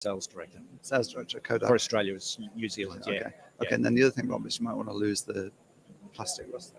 Sales director. Sales director, Kodak. For Australia, it's New Zealand, yeah. Okay, and then the other thing, Rob, is you might want to lose the plastic rust.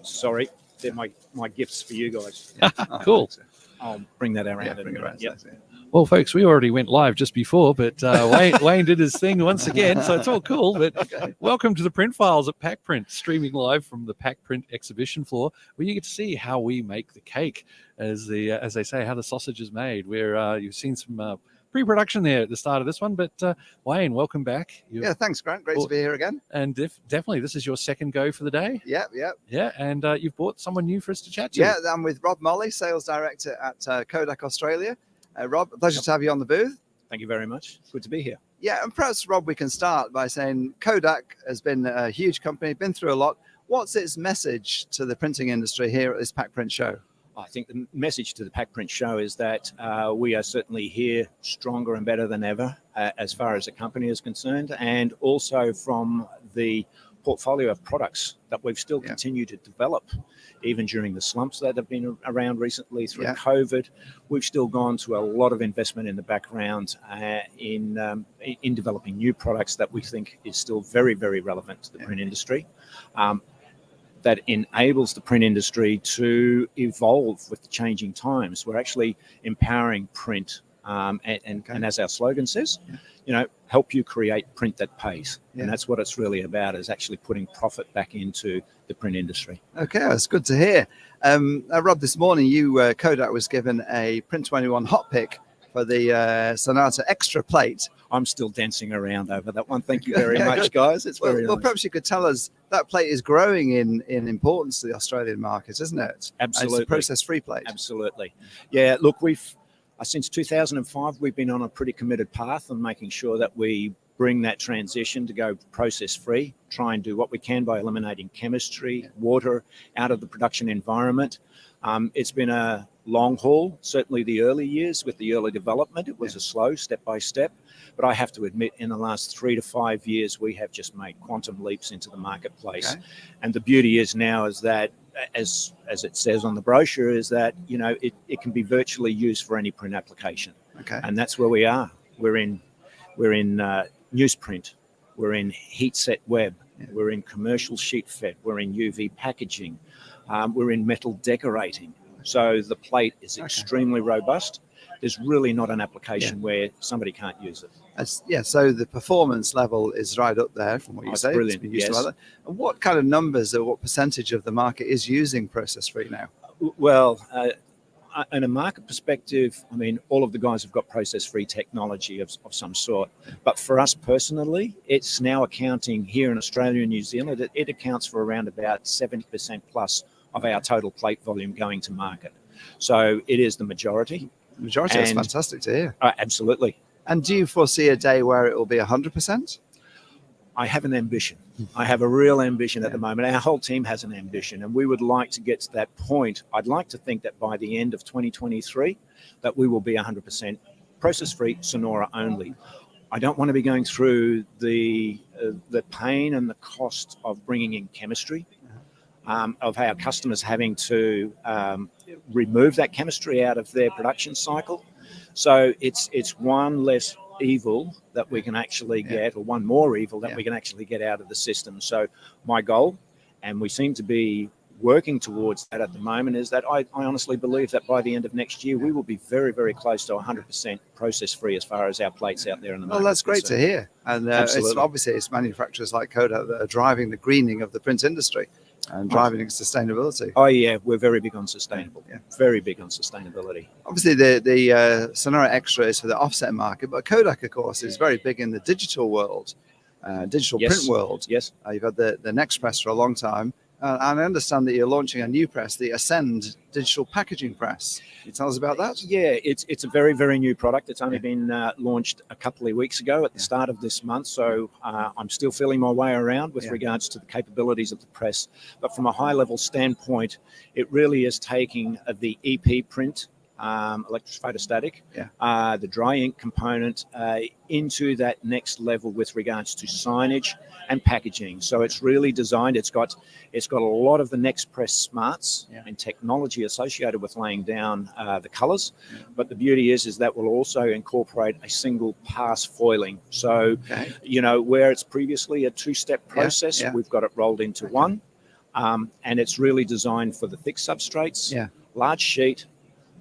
Sorry, they're my gifts for you guys. Cool. I'll bring that around. Bring it around. Yep. Well, folks, we already went live just before, but Wayne did his thing once again, so it's all cool. But welcome to the Print Files at PacPrint, streaming live from the PacPrint exhibition floor, where you get to see how we make the cake, as they say, how the sausage is made. Where you've seen some pre-production there at the start of this one, but Wayne, welcome back. Thanks, Grant. Great to be here again. And definitely, this is your second go for the day. Yeah, and you've brought someone new for us to chat to. Yeah, I'm with Rob Mollee, Sales Director at Kodak Australia. Rob, a pleasure to have you on the booth. Thank you very much. Good to be here. Yeah, and perhaps, Rob, we can start by saying Kodak has been a huge company, been through a lot. What's its message to the printing industry here at this PacPrint show? I think the message to the PacPrint show is that we are certainly here stronger and better than ever as far as the company is concerned, and also from the portfolio of products that we've still continued to develop, even during the slumps that have been around recently through COVID. We've still gone to a lot of investment in the background in developing new products that we think is still very, very relevant to the print industry. That enables the print industry to evolve with the changing times. We're actually empowering print, and as our slogan says, help you create print that pays. And that's what it's really about, is actually putting profit back into the print industry. Okay, that's good to hear. Rob, this morning Kodak was given a Print 21 hot pick for the Sonora Extra plate. I'm still dancing around over that one. Thank you very much, guys. It's very nice. Well, perhaps you could tell us, that plate is growing in importance to the Australian market, isn't it? Absolutely. It's a process-free plate. Absolutely. Yeah, look, since 2005, we've been on a pretty committed path on making sure that we bring that transition to go process-free, try and do what we can by eliminating chemistry, water out of the production environment. It's been a long haul, certainly the early years with the early development. It was a slow step by step, but I have to admit, in the last 3 to 5 years, we have just made quantum leaps into the marketplace. And the beauty is now is that, as it says on the brochure, is that it can be virtually used for any print application. And that's where we are. We're in newsprint, we're in heat set web, we're in commercial sheet fed, we're in UV packaging, we're in metal decorating. So the plate is extremely robust. There's really not an application where somebody can't use it. So the performance level is right up there from what you say. Brilliant. And what kind of numbers or what percentage of the market is using process-free now? Well, in a market perspective, I mean, all of the guys have got process-free technology of some sort. But for us personally, it's now accounting here in Australia and New Zealand, it accounts for around about 70% plus of our total plate volume going to market. So it is the majority. That's fantastic to hear. Absolutely. And do you foresee a day where it will be 100%? I have an ambition. I have a real ambition at the moment. Our whole team has an ambition, and we would like to get to that point. I'd like to think that by the end of 2023, that we will be 100% process-free, Sonora only. I don't want to be going through the pain and the cost of bringing in chemistry, of our customers having to remove that chemistry out of their production cycle. So it's one less evil that we can actually get, or one more evil that we can actually get out of the system. So my goal, and we seem to be working towards that at the moment, is that I honestly believe that by the end of next year, we will be very, very close to 100% process-free as far as our plates out there in the market. Well, that's great to hear. And it's manufacturers like Kodak that are driving the greening of the print industry and driving sustainability. Oh, yeah, we're very big on sustainable. Very big on sustainability. Obviously, the Sonora Extra is for the offset market, but Kodak, of course, is very big in the digital world, digital print world. Yes. You've had the Next press for a long time. And I understand that you're launching a new press, the Ascend digital packaging press. Can you tell us about that? Yeah, it's a very, very new product. It's only been launched a couple of weeks ago at the start of this month. So I'm still feeling my way around with regards to the capabilities of the press. But from a high level standpoint, it really is taking the EP print electrophotostatic, Yeah. the dry ink component, into that next level with regards to signage and packaging. So it's really designed. It's got a lot of the next press smarts and technology associated with laying down the colors. But the beauty is that will also incorporate a single pass foiling. So, where it's previously a two-step process, we've got it rolled into one. And it's really designed for the thick substrates, large sheet,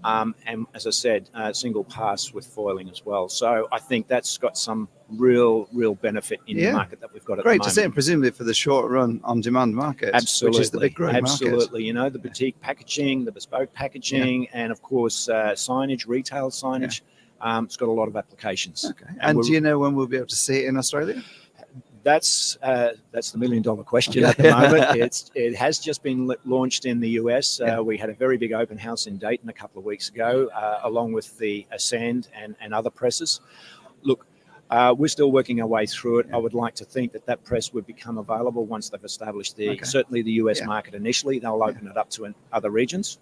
and as I said, single pass with foiling as well. So I think that's got some real benefit in the market that we've got at the moment. Great to see, and presumably for the short run on-demand market, Absolutely, which is the big growing absolutely. market. The boutique packaging, the bespoke packaging, and of course signage, retail signage. It's got a lot of applications. Okay. And do you know when we'll be able to see it in Australia? That's the $1 million question at the moment. It has just been launched in the US. We had a very big open house in Dayton a couple of weeks ago, along with the Ascend and other presses. Look, we're still working our way through it. I would like to think that press would become available once they've established certainly the US market initially. They'll open it up to other regions,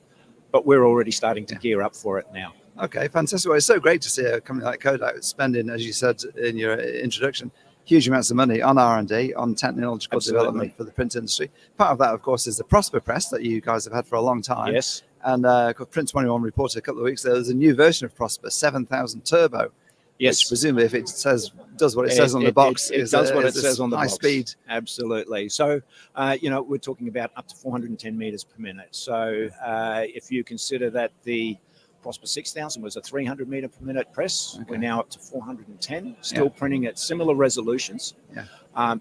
but we're already starting to gear up for it now. Okay, fantastic. Well, it's so great to see a company like Kodak spending, as you said in your introduction, huge amounts of money on R&D, on technological development for the print industry. Part of that, of course, is the Prosper press that you guys have had for a long time. Yes. And Print 21 reported a couple of weeks ago, there's a new version of Prosper, 7000 Turbo. Yes. Which presumably, if it does what it says on the box, it does what it says on the high box. Speed. Absolutely. So, we're talking about up to 410 meters per minute. So, if you consider that the Prosper 6000 was a 300 meter per minute press, we're now up to 410, still printing at similar resolutions.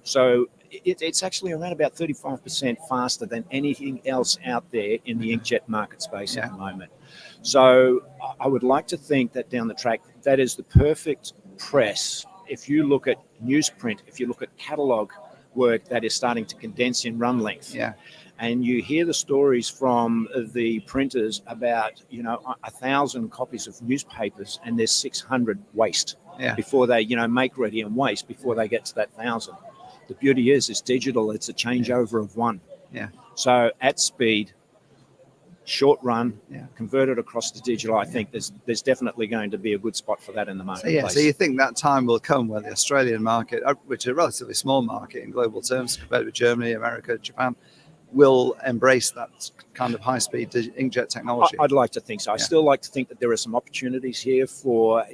So it's actually around about 35% faster than anything else out there in the inkjet market space at the moment. So I would like to think that down the track, that is the perfect press. If you look at newsprint, if you look at catalog work that is starting to condense in run length. And you hear the stories from the printers about, 1,000 copies of newspapers, and there's 600 waste before they, make ready and waste before they get to that 1,000. The beauty is it's digital. It's a changeover of one. So at speed, short run, converted across to digital, I think there's definitely going to be a good spot for that in the marketplace. So you think that time will come where the Australian market, which is a relatively small market in global terms compared with Germany, America, Japan, will embrace that kind of high-speed inkjet technology? I'd like to think so. I still like to think that there are some opportunities here for,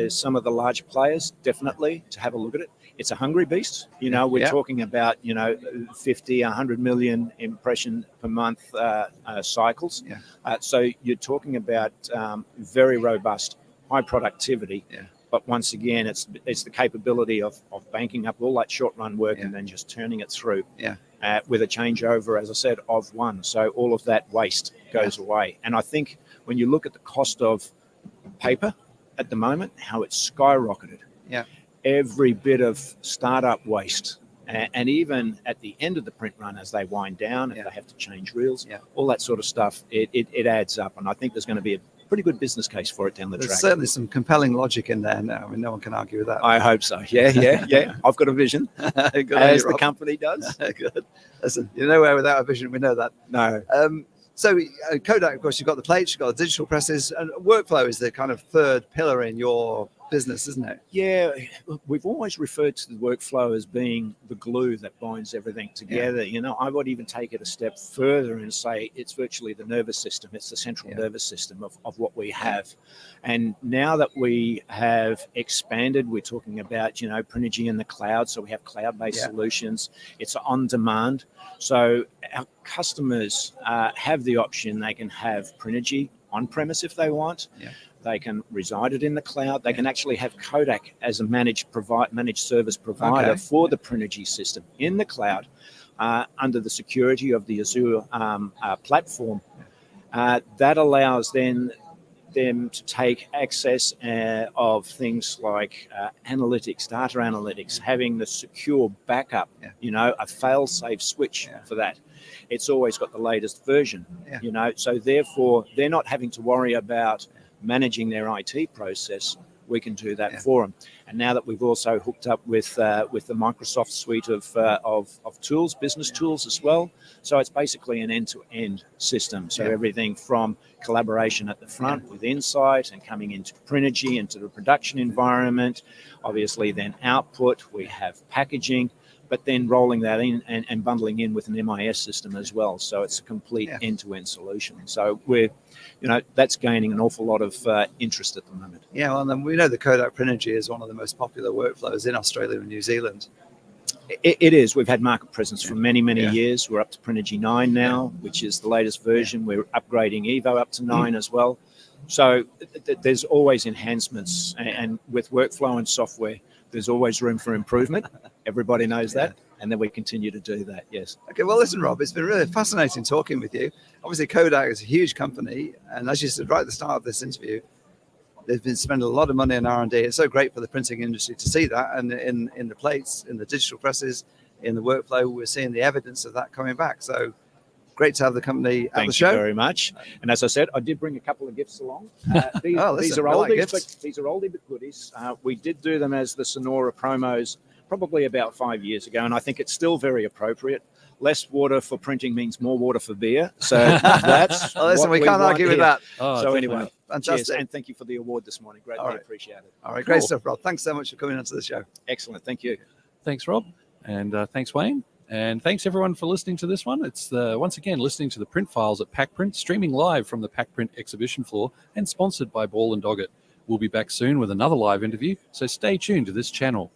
some of the larger players, definitely, to have a look at it. It's a hungry beast. We're talking about, 50, 100 million impression per month cycles. So you're talking about very robust, high productivity. But once again, it's the capability of banking up all that short run work and then just turning it through with a changeover, as I said, of one. So all of that waste goes away. And I think when you look at the cost of paper at the moment, how it's skyrocketed. Every bit of startup waste, and even at the end of the print run as they wind down, if they have to change reels, all that sort of stuff, it adds up. And I think there's going to be a pretty good business case for it down the track. There's certainly some compelling logic in there now. I mean, no one can argue with that. I hope so. Yeah. I've got a vision, as the company does. Good. Listen, you're nowhere without a vision. We know that. No. So Kodak, of course, you've got the plates, you've got the digital presses, and workflow is the kind of third pillar in your business, isn't it? Yeah, we've always referred to the workflow as being the glue that binds everything together. I would even take it a step further and say it's virtually the nervous system. It's the central nervous system of what we have. And now that we have expanded, we're talking about, Prinigy in the cloud. So we have cloud-based solutions. It's on demand. So our customers have the option. They can have Prinigy on-premise if they want. They can reside it in the cloud. They can actually have Kodak as a managed service provider for the Prinigy system in the cloud under the security of the Azure platform. That allows them to take access of things like analytics, data analytics, having the secure backup, a fail-safe switch for that. It's always got the latest version, so therefore they're not having to worry about managing their IT process. we can do that Yeah. for them. And now that we've also hooked up with the Microsoft suite of tools, business tools as well, so it's basically an end-to-end system. So Yeah. everything from collaboration at the front with Insight and coming into Prinergy, into the production environment, obviously then output, we have packaging, but then rolling that in and bundling in with an MIS system as well. So it's a complete end-to-end solution. So we're, that's gaining an awful lot of interest at the moment. Yeah, well, and then we know the Kodak Prinergy is one of the most popular workflows in Australia and New Zealand. It is. We've had market presence for many, many Yeah. years. We're up to Prinergy 9 now, which is the latest version. We're upgrading Evo up to 9 as well. So there's always enhancements, and with workflow and software, there's always room for improvement. Everybody knows that, and then we continue to do that. Yes. Okay, well, listen, Rob, it's been really fascinating talking with you. Obviously, Kodak is a huge company, and as you said right at the start of this interview, they've been spending a lot of money on R&D. It's so great for the printing industry to see that, and in the plates, in the digital presses, in the workflow, we're seeing the evidence of that coming back. So great to have the company at the Thank show. you very much. And as I said, I did bring a couple of gifts along. These listen, are I like oldies, gifts. but these are oldie but goodies. We did do them as the Sonora promos probably about 5 years ago, and I think it's still very appropriate. Less water for printing means more water for beer. So that's Well, listen, what we can't want argue with here. that. Oh, So definitely. anyway, Fantastic. cheers, and thank you for the award this morning. Greatly All right. appreciate it. All right, great Cool. stuff, Rob. Thanks so much for coming onto the show. Excellent. Thank you. Thanks, Rob. And thanks, Wayne. And thanks, everyone, for listening to this one. It's once again listening to the Print Files at PacPrint, streaming live from the PacPrint exhibition floor and sponsored by Ball and Doggett. We'll be back soon with another live interview, so stay tuned to this channel.